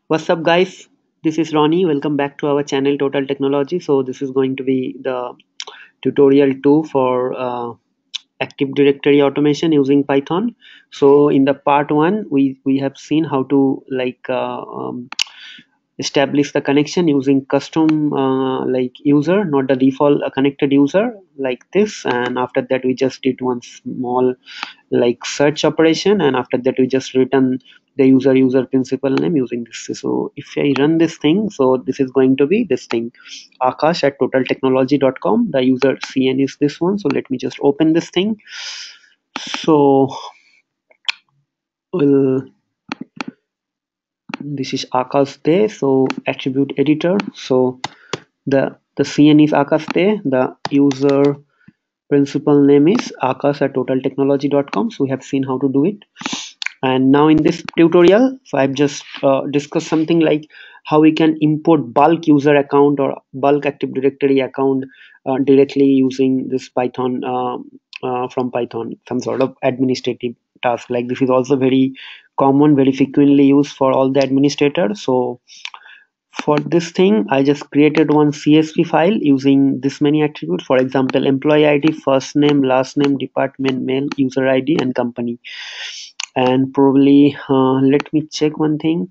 What's up, guys? This is Ronnie. Welcome back to our channel Total Technology. So this is going to be the tutorial 2 for Active Directory automation using Python. So in the part 1, we have seen how to establish the connection using custom user, not the default connected user like this. And after that, we just did one small search operation, and after that we just return the user principal name using this. So if I run this thing, so this is going to be this thing, Akash at totaltechnology.com. The user cn is this one. So let me just open this thing. So we'll, this is Akash there. So attribute editor. So the cn is Akash there. The user principal name is Akash at totaltechnology.com. So we have seen how to do it. And now in this tutorial, so I've just discussed something like how we can import bulk user account or bulk Active Directory account directly using this Python, from Python, some sort of administrative task. Like this is also very common, very frequently used for all the administrators. So for this thing, I just created one CSV file using this many attributes. For example, employee ID, first name, last name, department, mail, user ID, and company. And probably let me check one thing.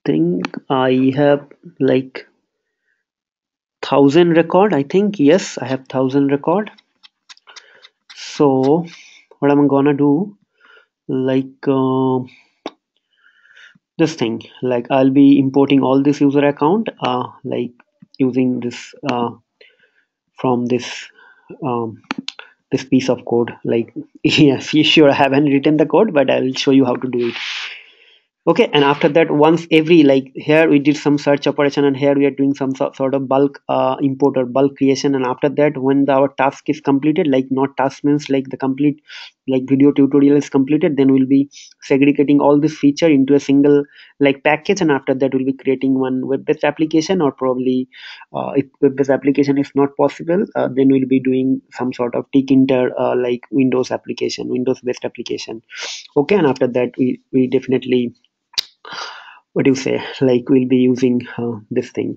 Think I have like 1,000 record. I think yes, I have 1,000 record. So what I'm gonna do, like this thing, like I'll be importing all this user account, using this from um, this piece of code. Like yes, you sure I haven't written the code, but I'll show you how to do it. Okay, and after that, once every, like here we did some search operation, and here we are doing some sort of bulk import or bulk creation. And after that, when our task is completed, like not task means like the complete like video tutorial is completed, then we'll be segregating all this feature into a single like package. And after that, we'll be creating one web-based application, or probably if web-based application is not possible, then we'll be doing some sort of tkinter like Windows application, Windows-based application. Okay, and after that, we definitely, what do you say, like we'll be using this thing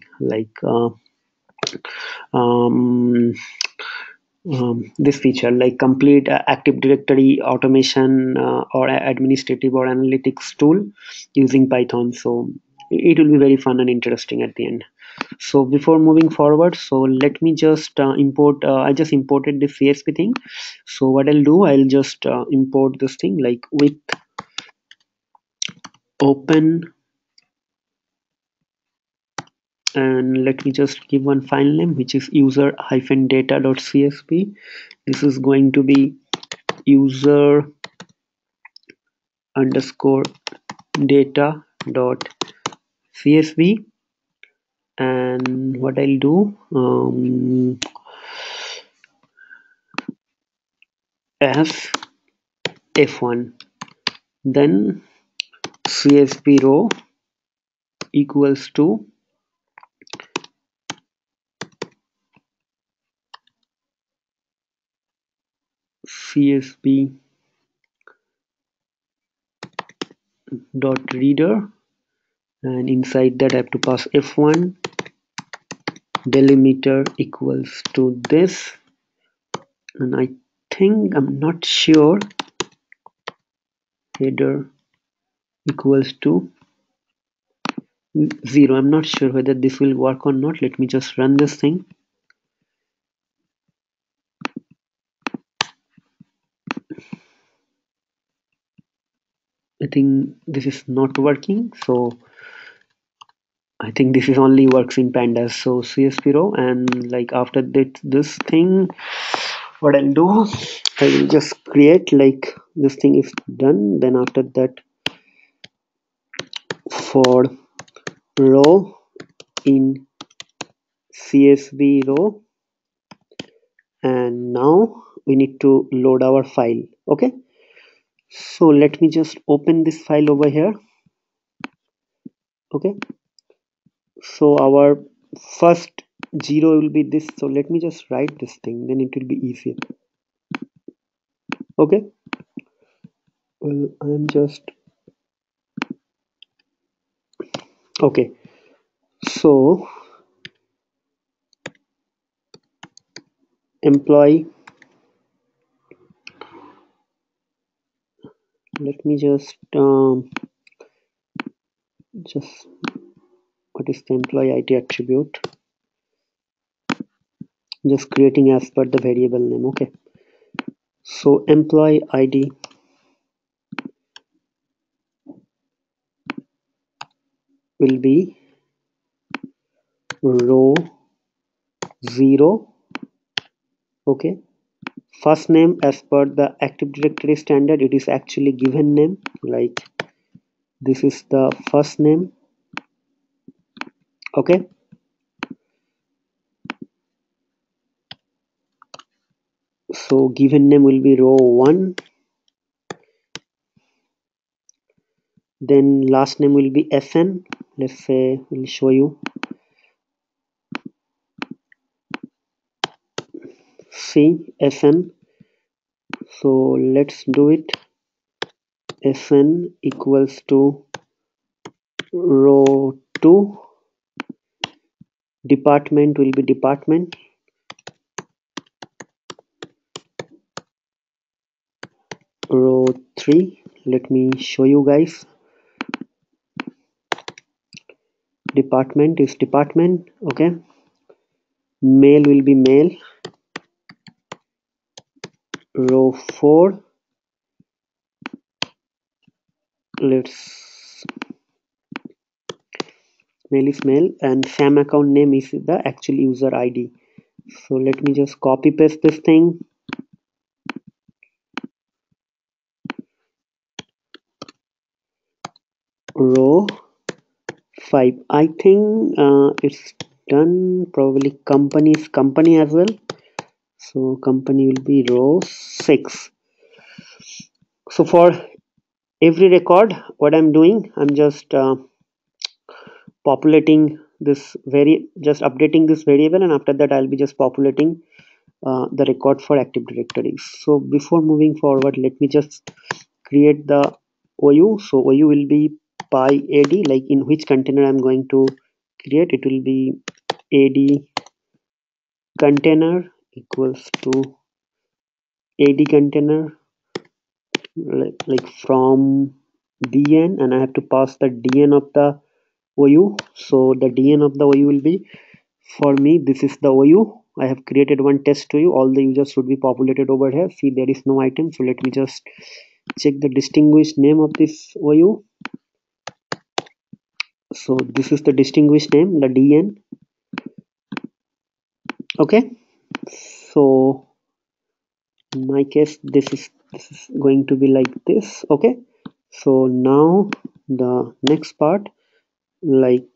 um, this feature, like complete Active Directory automation or administrative or analytics tool using Python. So it will be very fun and interesting at the end. So before moving forward, so let me just import, I just imported the CSV thing. So what I'll do, I'll just import this thing like with open, and let me just give one file name which is user-data.csv. This is going to be user underscore data.csv. And what I'll do, as f1, then csv row equals to csv dot reader, and inside that I have to pass f1 delimiter equals to this. And I think, I'm not sure, header equals to 0. I'm not sure whether this will work or not. Let me just run this thing. I think this is not working, so I think this is only works in pandas. So csv row, and like after that, this thing, what I'll do, I will just create, like this thing is done. Then after that, for row in csv row, and now we need to load our file. Okay, so let me just open this file over here. Okay, so our first 0 will be this. So let me just write this thing, then it will be easier. Okay, well, I'm just okay. So employee, let me just what is the employee ID attribute? Just creating as per the variable name. Okay, so employee ID will be row 0. Okay, first name as per the Active Directory standard, it is actually given name, like this is the first name. Okay, so given name will be row 1. Then last name will be SN. Let's say we'll show you C SN. So let's do it. SN equals to row 2. Department will be department. Row 3. Let me show you guys. Department is department. Okay. Mail will be mail. Row 4. Let's mail is mail, and SAM account name is the actual user ID. So let me just copy paste this thing. Row 5. I think it's done. Probably company's company as well. So company will be row 6. So for every record, what I'm doing, I'm just populating this just updating this variable, and after that I'll be just populating the record for Active Directory. So before moving forward, let me just create the OU. So OU will be py ad, like in which container I'm going to create. It will be ad container equals to ad container, like from dn, and I have to pass the dn of the OU. So the dn of the OU will be, for me, this is the OU. I have created one test OU. All the users should be populated over here. See, there is no item. So let me just check the distinguished name of this OU. So this is the distinguished name, the dn. Okay, so in my case, this is going to be like this. Okay, so now the next part, like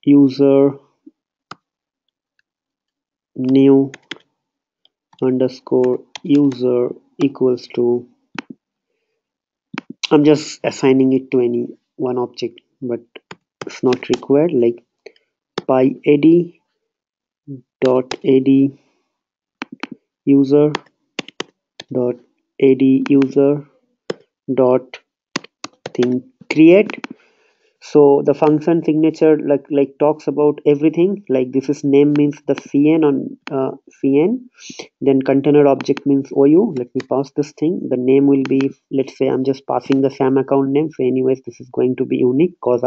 user new underscore user equals to, I'm just assigning it to any one object, but it's not required, like py ad user dot ad user dot thing create. So the function signature like talks about everything, like this is name means the cn on cn, then container object means OU. Let me pass this thing. The name will be, let's say I'm just passing the SAM account name. So anyways, this is going to be unique because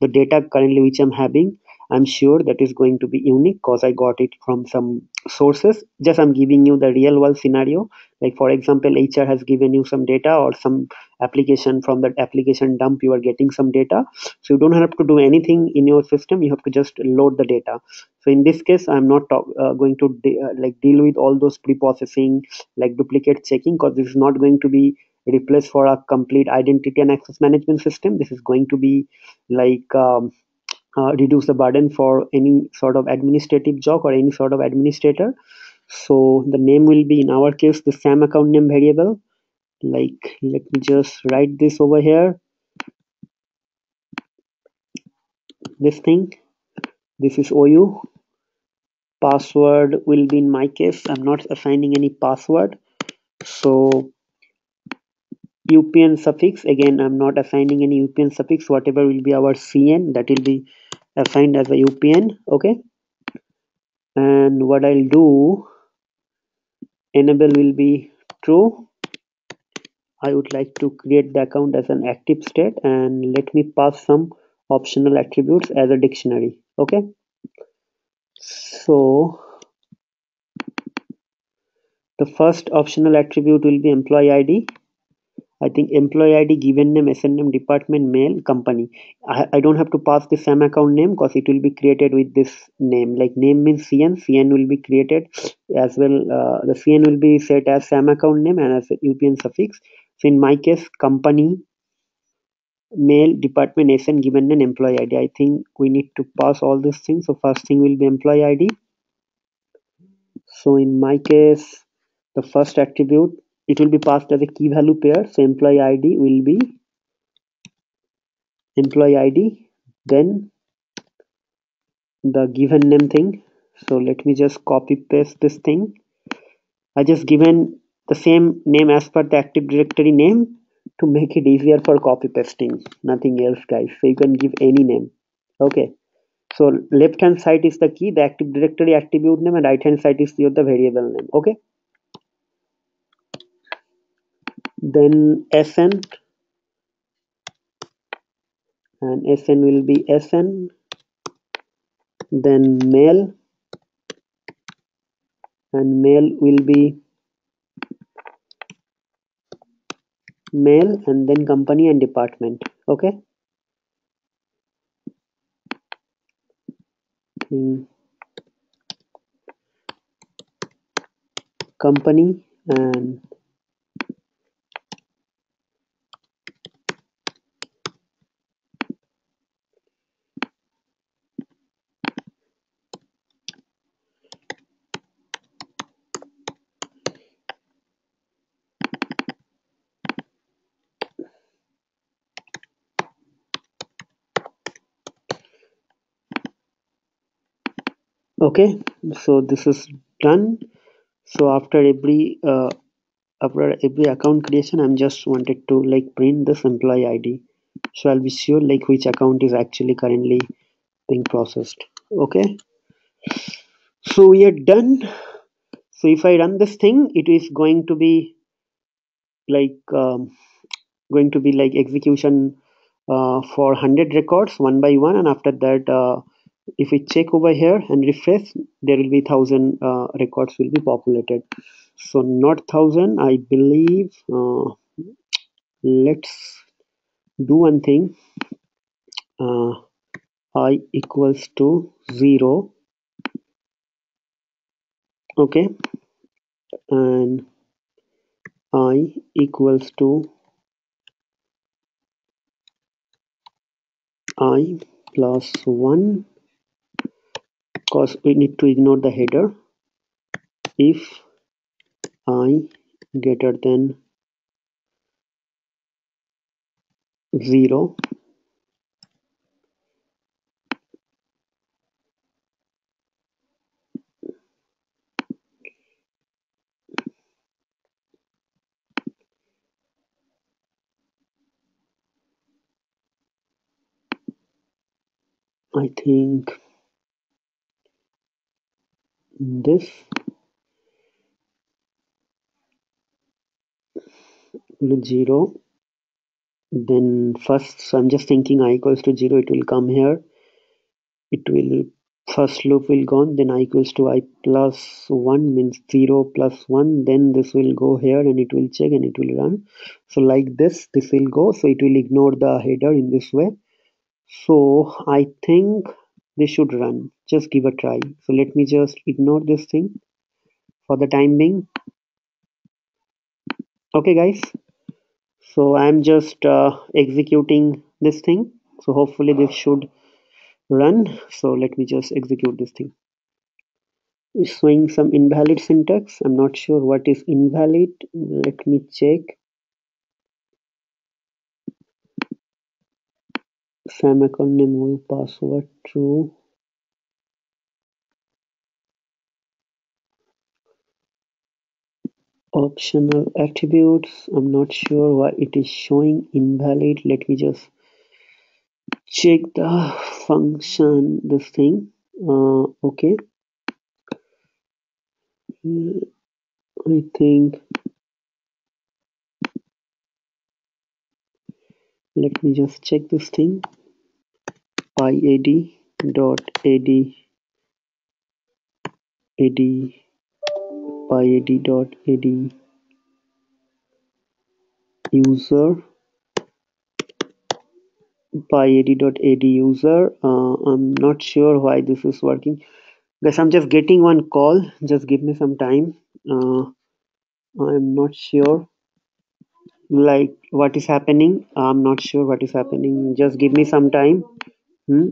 the data currently which I'm having, I'm sure that is going to be unique because I got it from some sources. Just I'm giving you the real world scenario. Like for example, HR has given you some data, or some application, from that application dump you are getting some data. So you don't have to do anything in your system. You have to just load the data. So in this case, I'm not going to deal with all those pre-processing, like duplicate checking, because this is not going to be replaced for a complete identity and access management system. This is going to be like reduce the burden for any sort of administrative job or any sort of administrator. So the name will be, in our case, the SAM account name variable. Like, let me just write this over here. This thing, this is OU. Password will be, in my case, I'm not assigning any password. So UPN suffix, again, I'm not assigning any UPN suffix. Whatever will be our CN, that will be assigned as a UPN. Okay. And what I'll do, enable will be true. I would like to create the account as an active state, and let me pass some optional attributes as a dictionary. Okay. So the first optional attribute will be employee ID. I think employee ID, given name, SN name, department, mail, company. I don't have to pass the same account name because it will be created with this name. Like name means CN, CN will be created as well. The CN will be set as same account name and as a UPN suffix. So in my case, company, mail, department, SN, given name, employee ID. I think we need to pass all these things. So first thing will be employee ID. So in my case, the first attribute, it will be passed as a key value pair. So employee ID will be employee ID, then the given name thing. So let me just copy paste this thing. I just given the same name as per the Active Directory name to make it easier for copy pasting. Nothing else, guys. So you can give any name. Okay. So left hand side is the key, the Active Directory attribute name, and right hand side is the variable name. Okay. Then SN, and SN will be SN. Then mail, and mail will be mail, and then company and department. Okay. Company, and okay. So this is done. So after every account creation, I'm just wanted to like print this employee ID, so I'll be sure like which account is actually currently being processed. Okay. So we are done. So if I run this thing, it is like um, going to be like execution for 100 records one by one, and after that, if we check over here and refresh, there will be 1000 records will be populated. So not 1000, I believe. Let's do one thing. uh, I equals to 0. Okay. And I equals to I plus 1, because we need to ignore the header. If I greater than 0, I think this 0. Then first, so I'm just thinking I equals to 0, it will come here. It will, first loop will gone, then I equals to I plus 1 means 0 plus 1, then this will go here and it will check and it will run. So like this will go, so it will ignore the header in this way. So I think this should run. Just give a try. So let me just ignore this thing for the time being. Okay, guys. So I'm just executing this thing. So hopefully this should run. So let me just execute this thing. It's showing some invalid syntax. I'm not sure what is invalid. Let me check. Semicolon name password true. Optional attributes. I'm not sure why it is showing invalid. Let me just check the function, this thing. Okay. I think, let me just check this thing. Pyad dot ad pyad dot ad user pyad.ad user. I'm not sure why this is working, guys. I'm just getting one call. Just give me some time. uh, I'm not sure like what is happening. I'm not sure what is happening. Just give me some time. Hmm?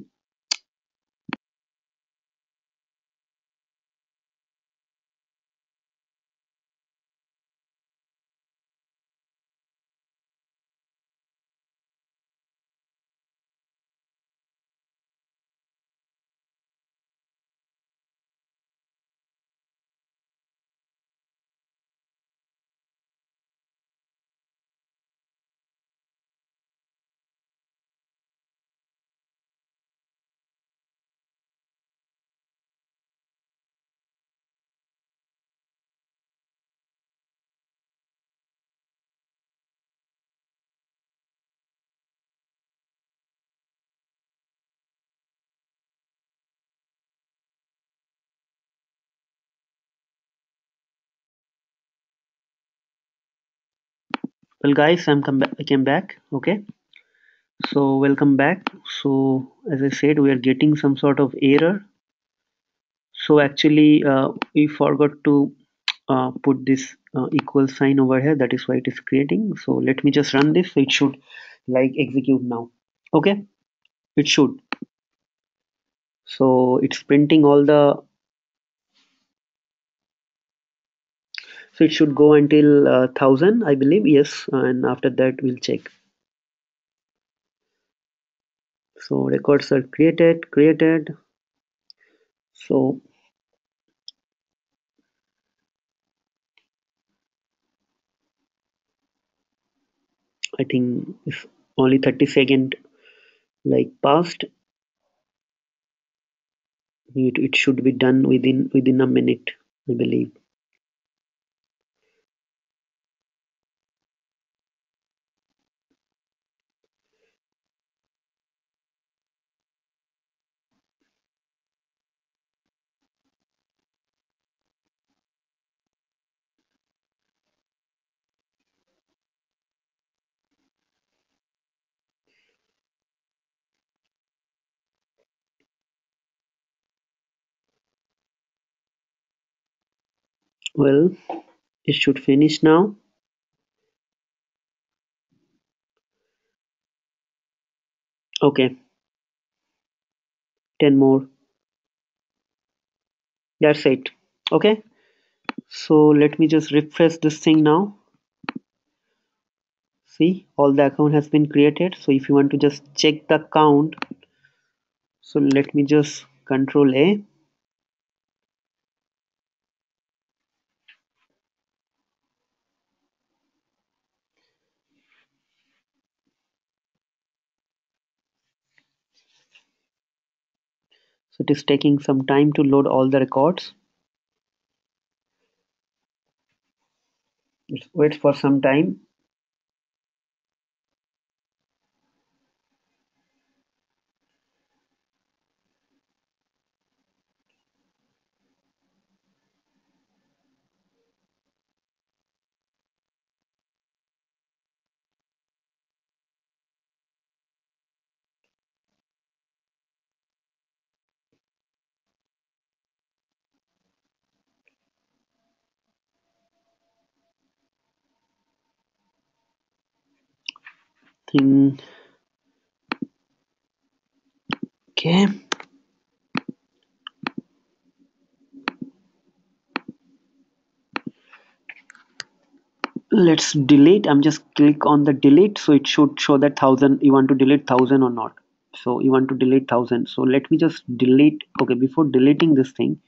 Well, guys, I came back. Okay, so welcome back. So as I said, we are getting some sort of error. So actually, we forgot to put this equal sign over here. That is why it is creating. So let me just run this. So it should like execute now. Okay, it should. So it's printing all the. So it should go until 1000, I believe. Yes, and after that we'll check. So records are created. So I think if only 30-second like passed, it should be done within a minute, I believe. Well, it should finish now. Okay, 10 more. That's it. Okay, so let me just refresh this thing now. See, all the account has been created. So if you want to just check the count, so let me just control A. So it is taking some time to load all the records. Let's wait for some time. Thing. Okay. Let's delete. I'm just click on the delete. So it should show that 1000. You want to delete 1000 or not. So you want to delete 1000. So let me just delete. Okay, before deleting this thing,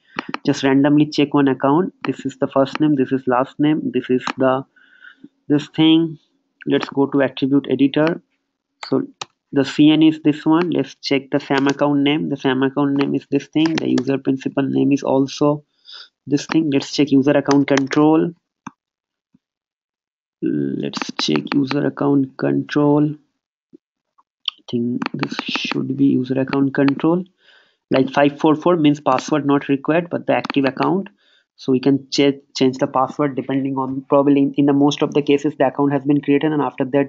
just randomly check one account. This is the first name, this is last name, this is the this thing. Let's go to attribute editor. So the CN is this one. Let's check the SAM account name. The SAM account name is this thing. The user principal name is also this thing. Let's check user account control. Let's check user account control. I think this should be user account control. Like 544 means password not required, but the active account. So we can change the password depending on, probably in the most of the cases the account has been created, and after that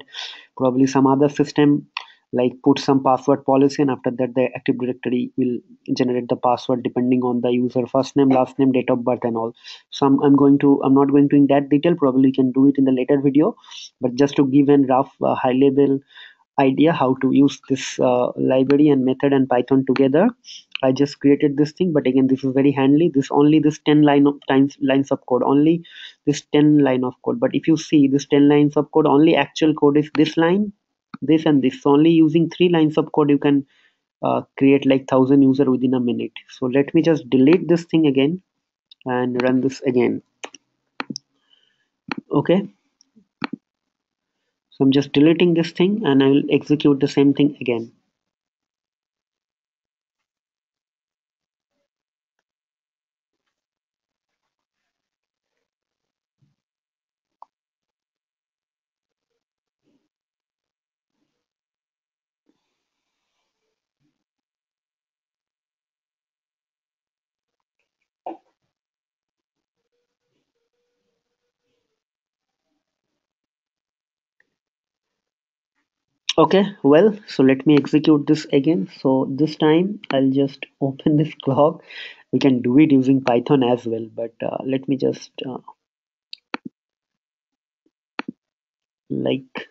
probably some other system like put some password policy, and after that the active directory will generate the password depending on the user first name, last name, date of birth and all. So I'm not going to in that detail, probably you can do it in the later video, but just to give a rough high level idea how to use this library and method and Python together. I just created this thing, but again this is very handy. This only this 10 lines of code, only this 10 line of code. But if you see this 10 lines of code, only actual code is this line, this and this. So only using 3 lines of code you can create like 1,000 user within a minute. So let me just delete this thing again and run this again. Okay, so I'm just deleting this thing and I will execute the same thing again. Okay, well, so let me execute this again. So this time I'll just open this clock. We can do it using Python as well, but let me just like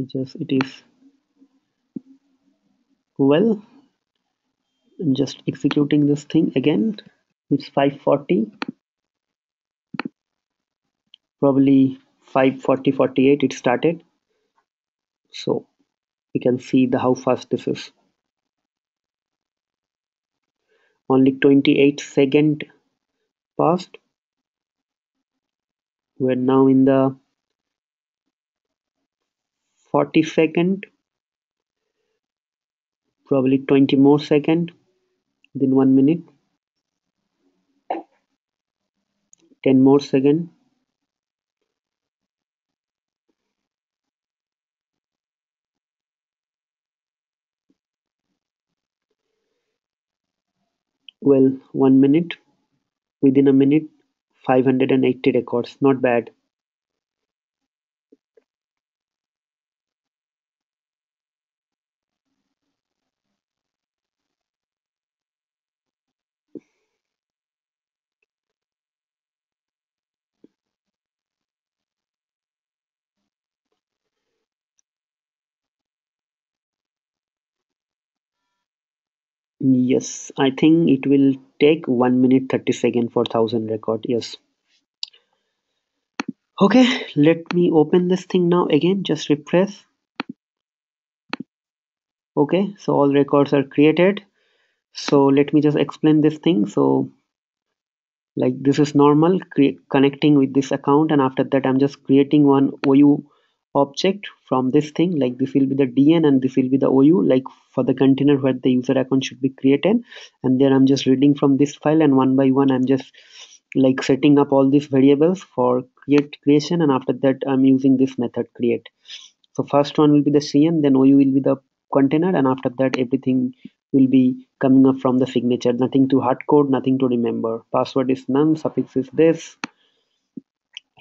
just it is, well, I'm just executing this thing again. It's 540, probably 5:40:48 it started. So you can see the how fast this is. Only 28 second passed. We're now in the 40 second, probably 20 more second, then 1 minute, 10 more second. Well, 1 minute, within a minute, 580 records. Not bad. Yes, I think it will take 1 minute 30 second for 1,000 record. Yes. Okay, let me open this thing now again. Just refresh. Okay, so all records are created. So let me just explain this thing. So like this is normal connecting with this account, and after that I'm just creating one OU object from this thing. Like this will be the DN and this will be the OU, like for the container where the user account should be created. And then I'm just reading from this file, and one by one I'm just like setting up all these variables for creation, and after that I'm using this method create. So first one will be the CN, then OU will be the container, and after that everything will be coming up from the signature. Nothing to hard code, nothing to remember. Password is none, suffix is this.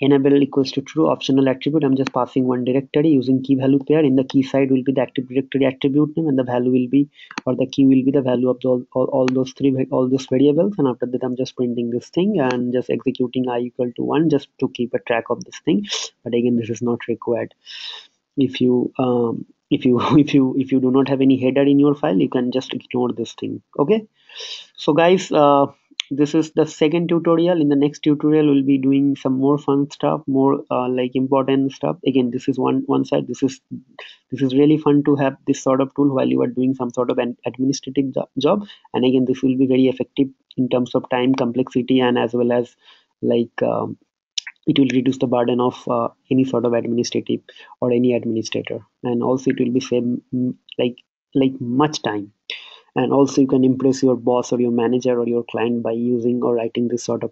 Enable equals to true, optional attribute. I'm just passing one directory using key value pair. In the key side will be the active directory attribute name, and the value will be, or the key will be the value of all those all those variables. And after that I'm just printing this thing and just executing I equal to 1 just to keep a track of this thing. But again, this is not required. If you if you do not have any header in your file, you can just ignore this thing. Okay, so guys, this is the second tutorial. In the next tutorial we'll be doing some more fun stuff, more like important stuff. Again, this is one side. This is really fun to have this sort of tool while you are doing some sort of an administrative job. And again, this will be very effective in terms of time, complexity, and as well as like it will reduce the burden of any sort of administrative or any administrator. And also it will be save like much time. And also you can impress your boss or your manager or your client by using or writing this sort of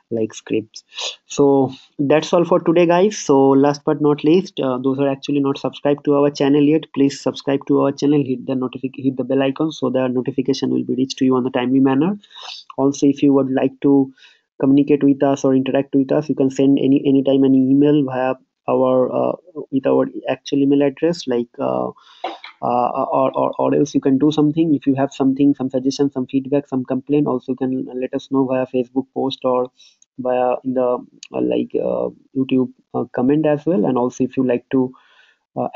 like scripts. So that's all for today, guys. So last but not least, those are actually not subscribed to our channel yet, please subscribe to our channel, hit the bell icon so the notification will be reached to you on the timely manner. Also, if you would like to communicate with us or interact with us, you can send anytime any email via our with our actual email address, like or else you can do something. If you have something, some suggestion, some feedback, some complaint, also you can let us know via Facebook post or via in the YouTube comment as well. And also if you like to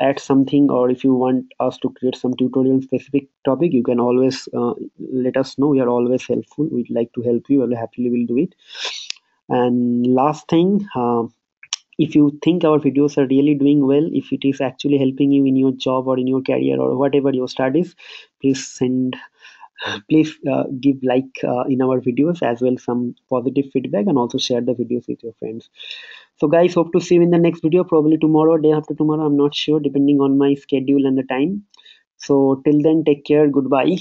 add something, or if you want us to create some tutorial on specific topic, you can always let us know. We are always helpful, we'd like to help you, and happily will do it. And last thing, if you think our videos are really doing well, if it is actually helping you in your job or in your career or whatever your studies, please give like in our videos as well, some positive feedback, and also share the videos with your friends. So guys, hope to see you in the next video, probably tomorrow, day after tomorrow, I'm not sure, depending on my schedule and the time. So till then, take care, goodbye.